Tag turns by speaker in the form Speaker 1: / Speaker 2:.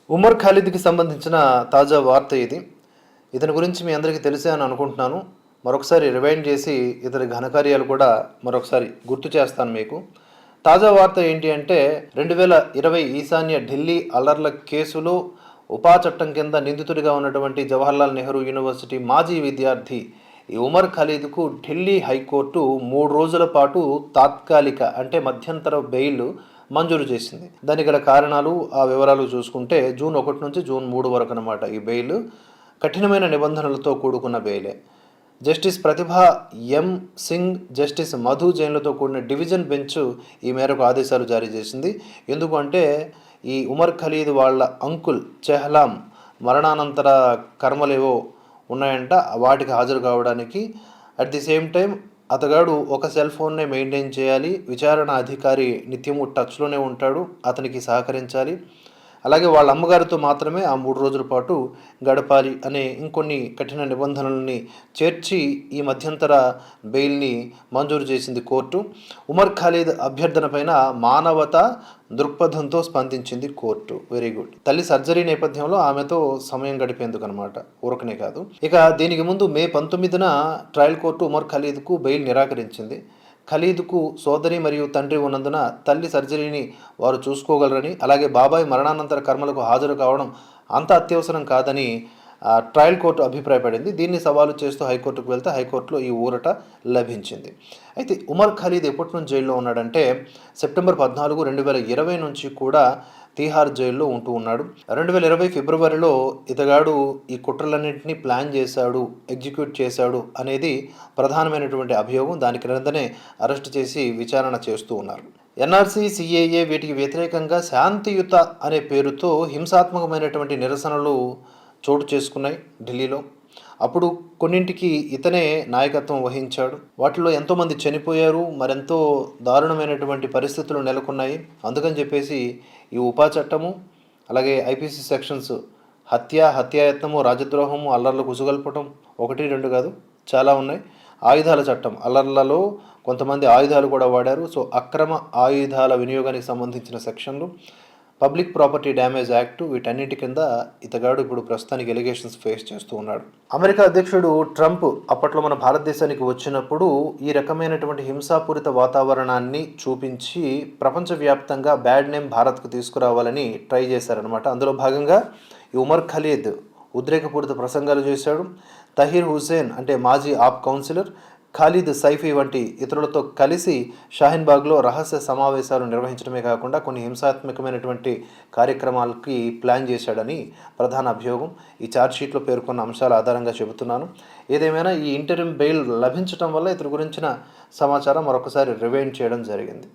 Speaker 1: ఉమర్ ఖాలిద్‌కి సంబంధించిన తాజా వార్త ఇది. ఇతని గురించి మీ అందరికీ తెలిసే అని అనుకుంటున్నాను. మరొకసారి రివైండ్ చేసి ఇతని ఘనకార్యాలు కూడా మరొకసారి గుర్తు చేస్తాను మీకు. తాజా వార్త ఏంటి అంటే 2020 ఈశాన్య ఢిల్లీ అల్లర్ల కేసులో ఉపా చట్టం కింద నిందితుడిగా ఉన్నటువంటి జవహర్లాల్ నెహ్రూ యూనివర్సిటీ మాజీ విద్యార్థి ఈ ఉమర్ ఖాలిద్‌కు ఢిల్లీ హైకోర్టు 3 రోజుల పాటు తాత్కాలిక అంటే మధ్యంతర బెయిల్ మంజూరు చేసింది. దానికి గల కారణాలు, ఆ వివరాలు చూసుకుంటే జూన్ 1 నుంచి జూన్ 3 వరకు అనమాట ఈ బెయిల్. కఠినమైన నిబంధనలతో కూడుకున్న బెయిలే. జస్టిస్ ప్రతిభ ఎం సింగ్, జస్టిస్ మధు జైన్లతో కూడిన డివిజన్ బెంచ్ ఈ మేరకు ఆదేశాలు జారీ చేసింది. ఎందుకు అంటే ఈ ఉమర్ ఖలీద్ వాళ్ళ అంకుల్ చెహ్లాం మరణానంతర కర్మలేవో ఉన్నాయంట, వాటికి హాజరు కావడానికి. అట్ ది సేమ్ టైం అతగాడు ఒక సెల్ ఫోన్నే మెయింటైన్ చేయాలి. విచారణ అధికారి నిత్యము టచ్లోనే ఉంటాడు, అతనికి సహకరించాలి. అలాగే వాళ్ళ అమ్మగారితో మాత్రమే ఆ 3 రోజుల పాటు గడపాలి అనే ఇంకొన్ని కఠిన నిబంధనలని చేర్చి ఈ మధ్యంతర బెయిల్ని మంజూరు చేసింది కోర్టు. ఉమర్ ఖాలిద్ అభ్యర్థన పైన మానవతా దృక్పథంతో స్పందించింది కోర్టు. Very good. తల్లి సర్జరీ నేపథ్యంలో ఆమెతో సమయం గడిపేందుకు అనమాట, ఊరకనే కాదు. ఇక దీనికి ముందు మే 19న ట్రయల్ కోర్టు ఉమర్ ఖాలిద్కు బెయిల్ నిరాకరించింది. ఖలీద్కు సోదరి మరియు తండ్రి ఉన్నందున తల్లి సర్జరీని వారు చూసుకోగలరని, అలాగే బాబాయ్ మరణానంతర కర్మలకు హాజరు కావడం అంత అత్యవసరం కాదని ట్రయల్ కోర్టు అభిప్రాయపడింది. దీన్ని సవాలు చేస్తూ హైకోర్టుకు వెళ్తే హైకోర్టులో ఈ ఊరట లభించింది. అయితే ఉమర్ ఖాలిద్ ఎప్పటి నుంచి జైల్లో ఉన్నాడంటే సెప్టెంబర్ 14, 2020 నుంచి కూడా తీహార్ జైల్లో ఉంటూ ఉన్నాడు. 2020 ఫిబ్రవరిలో ఇతగాడు ఈ కుట్రలన్నింటినీ ప్లాన్ చేశాడు, ఎగ్జిక్యూట్ చేశాడు అనేది ప్రధానమైనటువంటి అభియోగం. దాని క్రిందనే అరెస్ట్ చేసి విచారణ చేస్తూ ఉన్నారు. ఎన్ఆర్సీ, సిఏఏ వీటికి వ్యతిరేకంగా శాంతియుత అనే పేరుతో హింసాత్మకమైనటువంటి నిరసనలు చోటు చేసుకున్నాయి ఢిల్లీలో. అప్పుడు కొన్నింటికి ఇతనే నాయకత్వం వహించాడు. వాటిలో ఎంతోమంది చనిపోయారు, మరెంతో దారుణమైనటువంటి పరిస్థితులు నెలకొన్నాయి. అందుకని చెప్పేసి ఈ ఉపా చట్టము, అలాగే ఐపీసీ సెక్షన్స్ హత్యాయత్నము, రాజద్రోహము, అల్లర్లకు ఉసుగొల్పటం 1, 2 కాదు, చాలా ఉన్నాయి. ఆయుధాల చట్టం, అల్లర్లలో కొంతమంది ఆయుధాలు కూడా వాడారు. సో అక్రమ ఆయుధాల వినియోగానికి సంబంధించిన సెక్షన్లు, పబ్లిక్ ప్రాపర్టీ డ్యామేజ్ యాక్ట్, వీటన్నిటి కింద ఇతగాడు ఇప్పుడు ప్రస్తుతానికి ఎలిగేషన్స్ ఫేస్ చేస్తూ ఉన్నాడు. అమెరికా అధ్యక్షుడు ట్రంప్ అప్పట్లో మన భారతదేశానికి వచ్చినప్పుడు ఈ రకమైనటువంటి హింసాపూరిత వాతావరణాన్ని చూపించి ప్రపంచవ్యాప్తంగా బ్యాడ్ నేమ్ భారత్కు తీసుకురావాలని ట్రై చేశారనమాట. అందులో భాగంగా ఈ ఉమర్ ఖలీద్ ఉద్రేకపూరిత ప్రసంగాలు చేశాడు. తహీర్ హుసేన్ అంటే మాజీ ఆప్ కౌన్సిలర్, ఖాలిద్ సైఫీ వంటి ఇతరులతో కలిసి షాహీన్బాగ్లో రహస్య సమావేశాలు నిర్వహించడమే కాకుండా కొన్ని హింసాత్మకమైనటువంటి కార్యక్రమాలకి ప్లాన్ చేశాడని ప్రధాన అభియోగం. ఈ ఛార్జ్షీట్లో పేర్కొన్న అంశాల ఆధారంగా చెబుతున్నాను. ఏదేమైనా ఈ ఇంటరిమ్ బెయిల్ లభించడం వల్ల ఇతని గురించిన సమాచారం మరొకసారి రివైండ్ చేయడం జరిగింది.